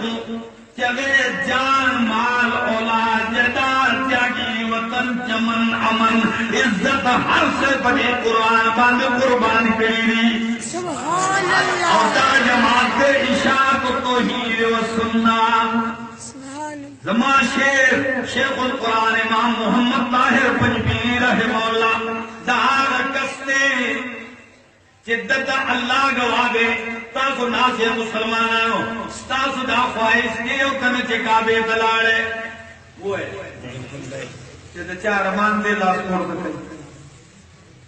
को चले जान माल औलाद जदार त्यागी वतन चमन अमन इज्जत हर से बड़े कुरान बंद कुर्बान करी सुभान अल्लाह और जमात इशाक तौहीद व सुन्नत जमा शेखुल कुरान इमाम मोहम्मद ताहिर पंजबीनी रहमहुल्लाह दार कस्ते जिद्दत अल्लाह गवावे तासु नासे मुसलमानो तासु दा ख्वाहिश केयो कने चे काबे दलाड़े वो है जे चार मान दे लास कोड़ दे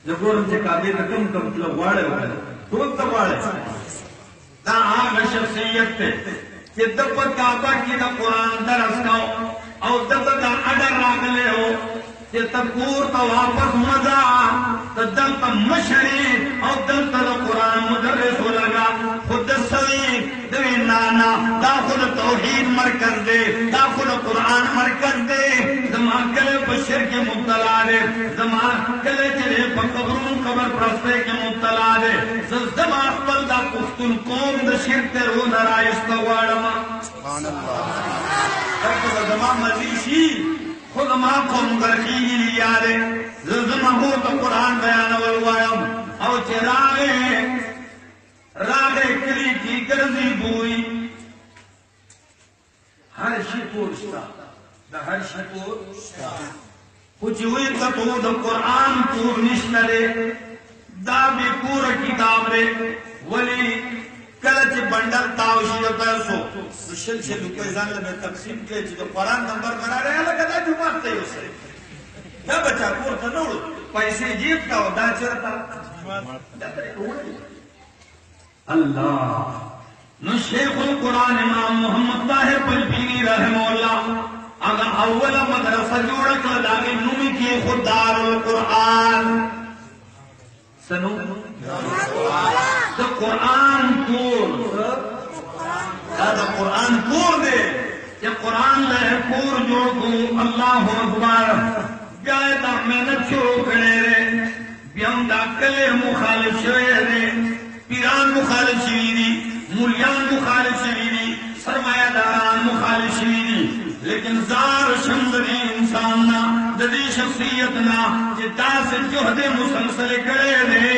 जगोर चे काबे कम लगवाड़े तो तवाड़े ता आग शख्सियत ते जिद्दत काबा की दा कुरान दरस का और दत दा अडर रागले हो कि तकूर तो वापस मजा तो दल तो मशरी और दल तो कुरान मुदर्रिस हो लगा खुद सवी दवी नाना दाखुल तौहीद मरकज दे दाखुल कुरान मरकज दे जमा कले बशर के मुब्तला दे जमा कले चले कब्रों कब्र प्रस्ते के मुब्तला दे जमा अकबल दा पुख्तून कौम द शिरक रो नराइस का वाड़मा सुभान अल्लाह जमा मजीशी खुद मां को मुगरकी यारे ज़मा हो तो कुरान बयान वलवायम और चरागे रागे कली की गर्जी बुई हर शिपुर दा हर शिपुर कुछ हुई तो द कुरान पूर निश्तरे दा भी पूरा किताब रे वली कलच बंडल तावशी जो पैसो मुश्किल से रुपए जान ले तकसीम के जो कुरान नंबर बना रहे अलग अलग जुमात से उसे ना बच्चा पूर तनोड़ पैसे जीत का दा चरता अल्लाह नु शेखुल कुरान इमाम मोहम्मद ताहिर पंजबीनी रहमहुल्लाह अगर अव्वल मदरसा जोड़ के लागे नुमी की खुदारुल कुरान सनु द कुरान पूर द कुरान पूर दे ये कुरान ले पूर जोड़ को अल्लाह अकबर गाय दा मेहनत शुरू करे रे बियम दा कले मुखालिफ शोए रे पीरान मुखालिफ शवीरी मुलियान मुखालिफ शवीरी सरमायादारान मुखालिफ शवीरी लेकिन जार शंदरी इंसान ना जदी शख्सियत ना जिदा से जोहदे मुसलसल करे रे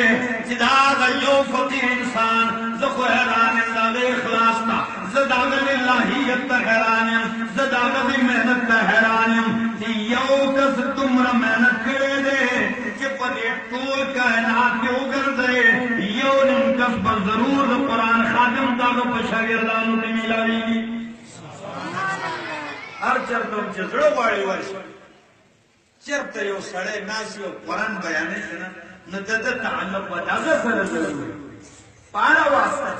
जिदा यो फकीर इंसान ज़को हैरान ज़ाले इखलास ता ज़दाग लिल्लाहियत हैरान ज़दाग भी मेहनत का हैरान कि यो कस तुमरा मेहनत करे दे कि पदे टोल कायनात के उगर दे यो निम कस पर जरूर कुरान खादिम दा को शागिर्दान ने मिलावी हर चरतम जजड़ो वाली वर्ष चरते यो सड़े नासियो कुरान बयाने से न दद ताल्लुक वदाजा सर जरूर पारा वास्ता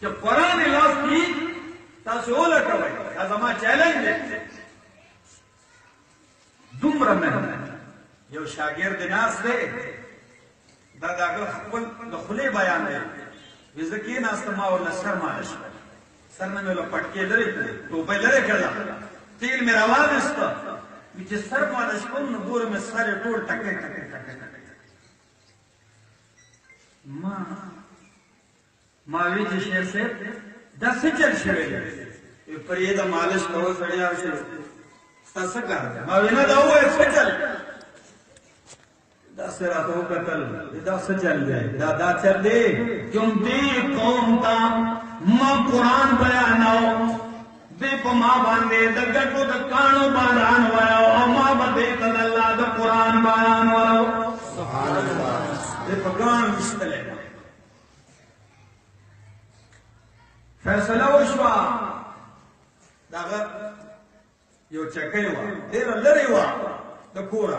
जब कुरान इलाज की तासोल कवई अजमा चैलेंज है दुमरा में यो शागिर्द नास दे दादा को खुले बयान है विजकी नास्तमा और लश्कर मालिश सर में लो पटके लरे तो पहले कला तेल में आवाज इसका विच सर मालिश को नबूर में सारे टोल टके टके टके मां विच शेर से 10 चल छवे ये पर ये दा मालिश करो सड़िया से तसका मां विना दाओ ऐसे चल 10 रात हो कतल 10 चल जाए दादा चल दे क्यों दी कौम ता मां कुरान बयानाओ दे मां बांधे दगटो द कानो बारान वायो अम्मा बदे तन अल्लाह द कुरान बयान वायो सुभान अल्लाह दे भगवान मुस्तले फैसला वशवा दागा यो चकेवा देर लरे वा द कोरा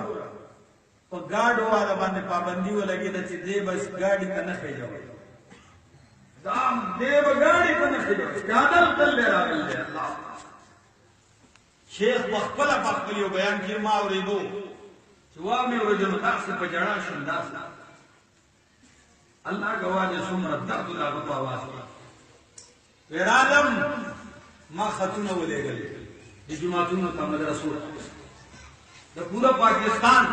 तो गाड़ो वाला बांधे पाबंदी वो लगी द दे बस गाड़ी का न खेजो दाम देव गाड़ी को न खेजो कादल तल ले अल्लाह शेख वक्फला पखलियो बयान की मां और दो जवाब में रजल खास पजड़ा शंदास अल्लाह गवाह ने सुमरत दर्द लागो आवाज वेरादम मां खतून बोले गले जुमातुन का मदरसा द पूरा पाकिस्तान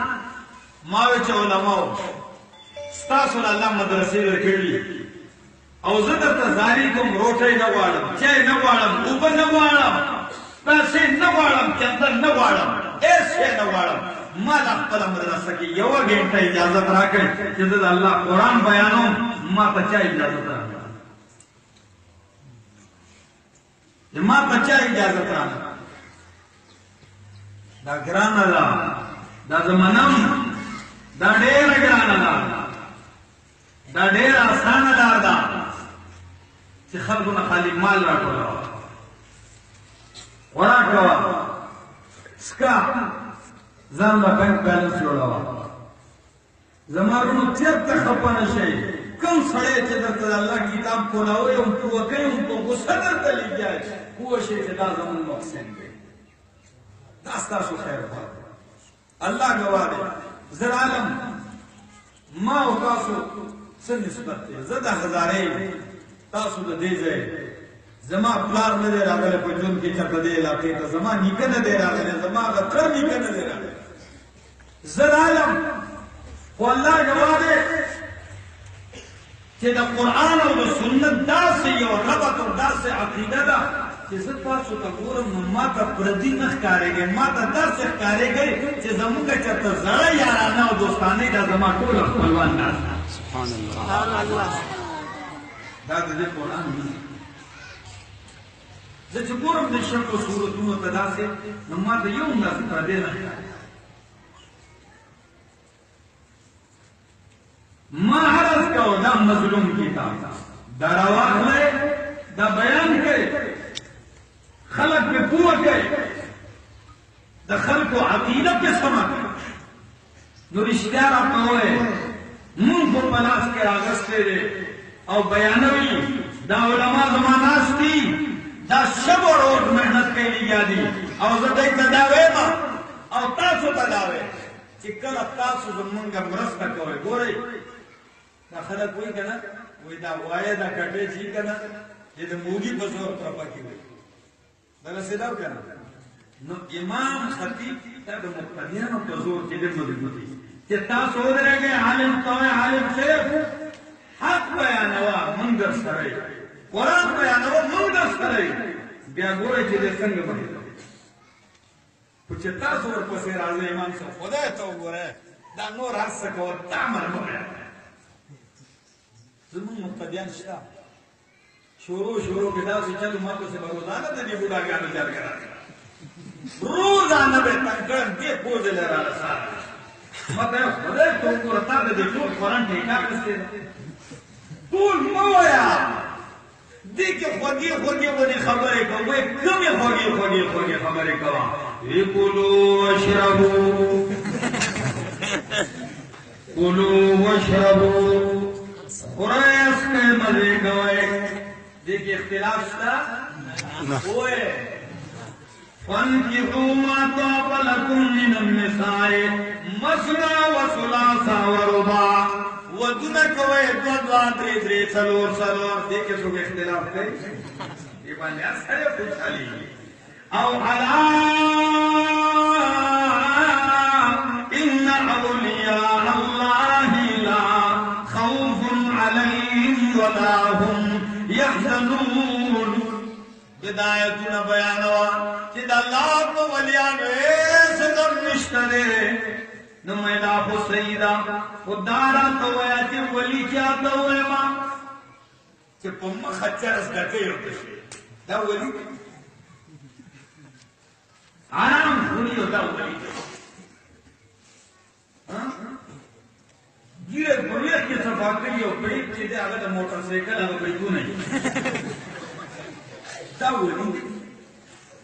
मावे चौलमाओ स्तासुल अल्लाह मदरसे रखेली او زه درته زاري کوم روټۍ نه غواړم چای نه غواړم اوبه نه غواړم پیسې نه غواړم چندر نه غواړم هېڅ شی نه غواړم ما د خپله مدرسه کې یوه ګنټه اجازت راکړئ چې زه د الله قرآن بیانوم ما ته چا اجازت راکړه ما ته چا اجازت راکړه دا ګرانه ده دا زه منم دا ډېره ګرانه ده دا ډېره اسانه لار ده چې خلکو نه خالي مال راټولوه خوراک کوه څکه ځان له بینک بیلنس جوړوه زما وروڼو چېرته خفه نه شئ کوم سړی چې درته د الله کتاب کولاوی هم پوه کوي هم په غوسه درته لګیا پوه شئ چې دا زموږ محسن دی دا ستاسو خیر غواړي الله ګواه دی زر عالم ما او تاسو څه نسبت دی زه د هزارې تاسو د دې ځای زما پلار نه دی راغلی په ژوند کې چېرته دې علاقې ته زما نیکه نه دی راغلی زما هغه تر نیکه نه دی راغلی زر عالم خو الله ګواه دی چې د قرآن او د سنت داسې یو ربط او داسې عقیده ده چې زه تاسو ته ګورم نو ما ته پردي نه ښکارېږئ ما ته داسې ښکارېږئ چې زموږ چېرته زړه یارانه او دوستانۍ دا زما ټوله خپلوان ناست سبحان الله دا د دې قرآن مینه زه چې ګورم د شرکو صورتونو ته داسې نو ما ته یو هم داسې پردی نه ښکاري ما عرض کو دا مظلوم کتاب دا راواخلئ دا بیان کړئ خلق پہ پوه کړئ د خلکو عقیده پہ سمه کړئ نو رښتیا راته ووایئ مونږ په پلاس کې راغستی دی او بیانوي دا علما زما ناست دي دا شب و روز محنت کوي لګیا دي او زه دوی ته دا وایم او تاسو ته دا وایم چې کله تاسو زمونږ مرسته کوئ ګورئ دا خلک وایي که نه وایي دا وایه دا کټۍ چې که نه چې د موږي په زور پرپه کې وایي دا رسېدا که نه نو امام خطیب ته د مقتدیانو په زور کې ډېر مضبوطي چې تاسو ودرېږئ عالم ته وایي عالم صاحب حق بیانوه موږ در سره یو قرآن بیانوه موږ در سره یو بیا ګورئ چې دی څنګه بهیر خو چې تاسو ورپسې راځئ امام صاحب خدای ته وګورئ دا نور هر څه کوه تا عمل مه بیانوه زمون مقتدیان شته شروع کې داسې چلو ما پسې به روزانه د دې بوډاګانو جرګه راځي روزانه به تنګ کړم دې پوزې له راله ساره ما ته خدای ته وګوره تا د دې ټول قرآن ټیکا اخیستی ده ټول مه وایه دې کې خوږې ونې خبرې کوه وایي کومې خوږې خبرې کوه وی کلوا واشربوا قرآن کے مزے گوئے دیکھیں اختلاف شتا ہوئے فَانْكِحُوا مَا طَابَ لَكُم مِّنَ النِّسَاءِ مَثْنَىٰ وَثُلَاثَ وَرُبَاعَ ودن کوئے دو درې څلور دیکھیں سوک اختلاف کریں یہ باندې اثر خوشحالی او عَلَىٰ إِنَّ أَوْلِيَاءَ اللَّهِ لَا خَوْفٌ عَلَيْهِمْ وَلَا هُمْ يَحْزَنُونَ ہدایتونه بیانوا چې د الله په ولیانو هیڅ غم نشته دی نو مې دا خو صحیح ده خو دا راته وایه چې ولي چاته ووایم چې په مخه چرس ډکۍ ورته شي دا ولي آرام خوني او دا ولي ګیره پرویت کې صفا کوي او بیت چې دی هغه د موټر سایکل هغه بیتونه دا ولی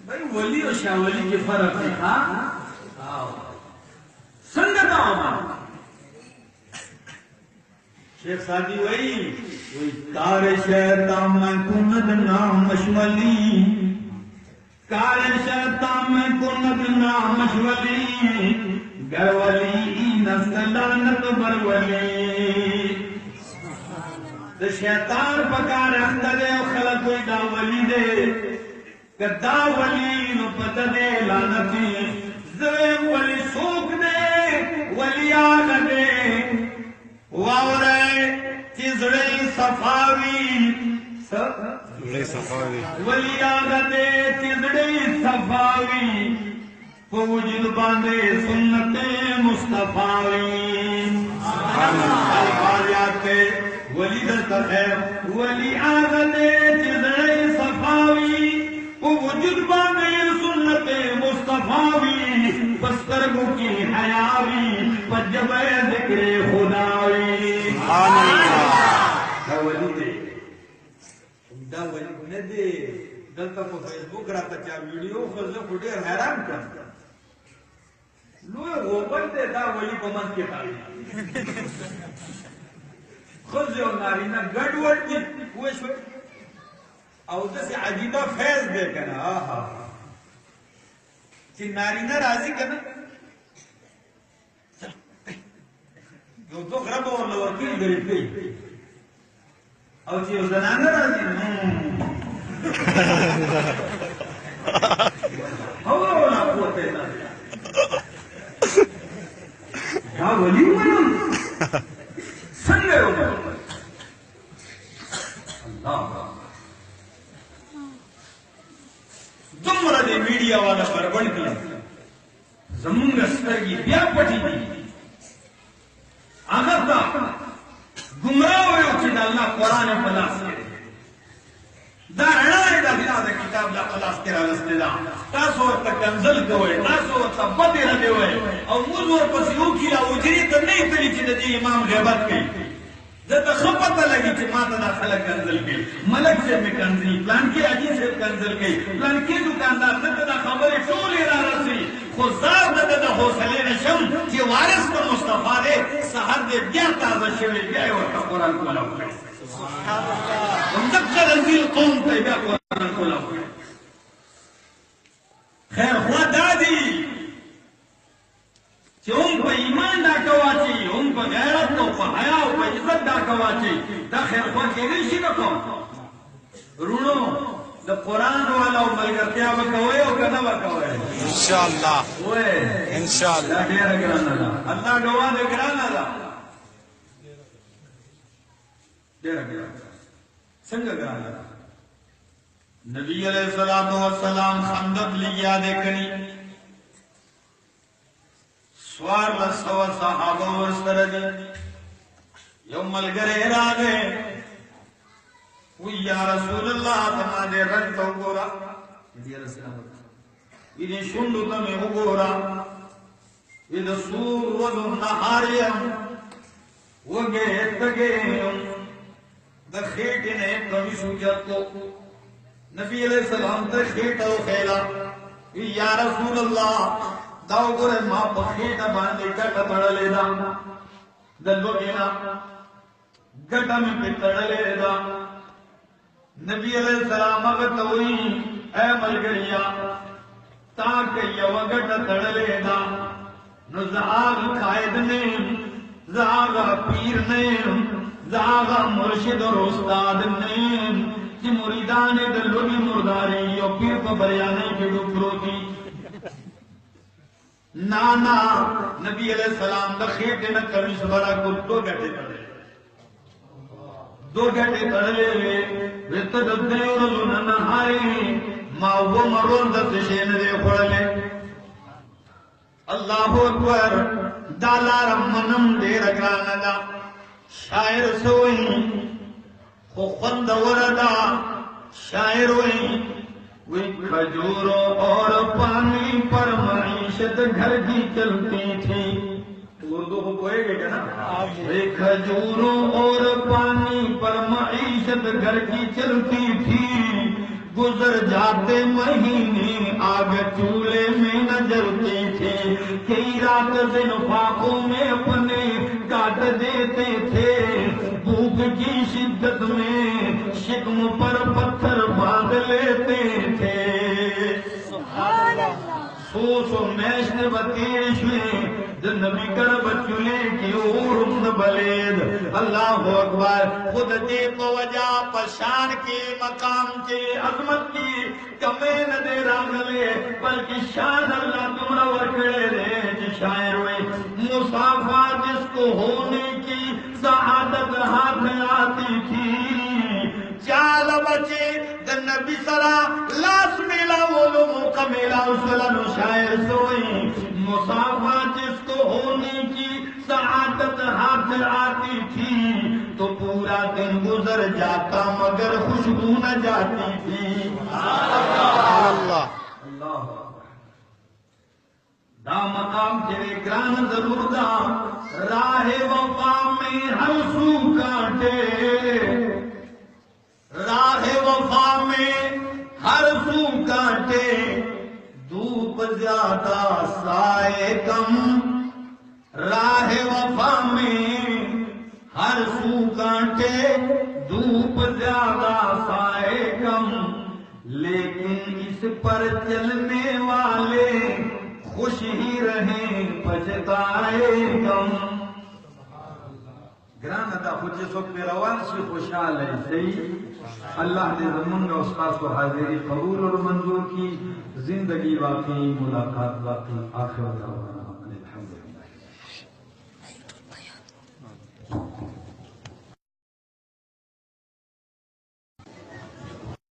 بھائی ولی اور شاہ ولی کے فرق ہے ہاں سنگتا ہوگا شیخ سادی وہی کار شیطان میں کند نام مشولی کار شیطان میں کند نام مشولی گر ولی نسلانت بر ولی دا شیطان پکار اختا دے و خلق کوئی دا ولی دے کہ دا ولی نو پتہ دے لانتی زویم ولی سوک دے ولی آگا دے واؤ رہے چی चिजड़े सफावी वली आगते चिजड़े सफावी वजूद बांधे सुन्नते मुस्तफावी अल्फाज़ वली दस्तखैर वली आगते चिजड़े सफावी वजूद बांधे सुन्नते मुस्तफावी बस्तरगु की हयावी पजबे जिक्रे खुदावी वली दे दा वली ने दे दलता को फेसबुक राता चा वीडियो फजल फुटे हैरान कर लो वो बनते दा वली को मन के ताली खुद जो नारी ना गड़बड़ की वो और तो से अजीबा फैज दे करना आहा कि नारी ना राजी करना जो तो खराब और लोग की गरीब की और जी जनाना राजी हवा वाला पोते ना क्या वली मना संगे हो अल्लाह तुमरा दे मीडिया वाला बरबड़ की जमुंग स्तर की व्यापटी की आगता गुमराह हुए उच्च डालना कुरान पलास के दारणा है दाखिला दा किताब ला पलास के रास्ते दा तासो तक कंजल कोए तासो तक बदे रहे हुए और मुजोर पसियो किला उजरी तो नहीं तली ची दी इमाम गैबत के जब खपत लगी कि माता ना खलक कंजल के मलक से में कंजी प्लान के अजी से कंजल के प्लान के दुकानदार से ना खबर टोले रा रसी खुजार न द हौसले नशम कि वारिस को मुस्तफा दे सहर दे क्या ताजा शवे गए और कुरान को लाओ सुभान अल्लाह उनका रंजील कौम पे क्या कुरान को लाओ खैर हुआ दादी कि उन पर ईमान डाकवाची उन पर गैरत को हया पर इज्जत डाकवाची दा खैर हुआ के ऋषि को रुणो द कुरान वाला मलगर क्या बकवे और कना बकवे इंशाअल्लाह ओए इंशाअल्लाह ढेर कराना अल्लाह गवाह दे कराना दा ढेर कराना संग कराना नबी अलैहिस्सलातु वस्सलाम खंदक लिया देखनी स्वार लसव सहाबा वस्तरदी यौमल गरे रागे या रसूल अल्लाह तमादे रंग तो गोरा इधे शुंडु तमे उगोरा इधे सूर वदु नहारियम वगे तगे दखेट ने कभी सूजत को नबी अलैहि सलाम ते खेटो खेला या रसूल अल्लाह दाव गोरे मां पखेट बांधे गट तड़ले दा दल्लो गेला गट में पे तड़ले दा नबी अलैहि सलाम अगत हुई ऐ मलगरिया ताक यवगट तड़ले दा नुज़ाग कायद ने ज़ागा पीर ने ज़ागा मुर्शिद और उस्ताद ने कि मुरीदान दल्लोगी मुर्दारी यो पीर को बरियाने के डुकरो थी नाना नबी अलैहि सलाम दा खेटे न कमीज बड़ा को 2 घंटे तड़े 2 घंटे तड़े वित ददे और न नहारी मा वो मरोन द शेन दे खोड़ले अल्लाहु अकबर दालार मनम दे रगराना दा शायर सोई खो खंद वरदा शायर हुई वे खजूरों और पानी पर मईशत घर की चलती थी उर्दू को बोलेगा ना वे खजूरों और पानी पर मईशत घर की चलती थी गुजर जाते महीने आग चूल्हे में न जलती थी कई रात दिन फाकों में अपने काट देते थे भूख की शिद्दत में शिकम पर पत्थर बांध लेते थे सो मैश ने बतेश में नबी कर बचुले की उम्र बलेद अल्लाह अकबर खुद दे तो वजह पशान के मकाम के अजमत की कमे न दे रागले बल्कि शान अल्लाह तुमरा वरकड़े दे शायर हुए मुसाफा जिसको होने की सआदत हाथ बचे नबी सरा लाश मिला वो मौका मिला उसला शायर सोई मुसाफा जिसको होने की सआदत हाथ आती थी तो पूरा दिन गुजर जाता मगर खुशबू न जाती थी। अल्लाह दा मकाम तेरे ग्रान जरूर दा राहे वफा में हर सू कांटे राहे वफा में हर सू कांटे धूप ज्यादा साए कम राहे वफा में हर सू कांटे धूप ज्यादा साए कम लेकिन इस पर चलने वाले खुश ही रहे पछताए कम। ग्रान अदा खुद सब मेरा से खुशहाल है सही अल्लाह ने जमून में उस्ताद को हाजिरी कबूल और मंजूर की जिंदगी वाकई मुलाकात वाकई आखिरत।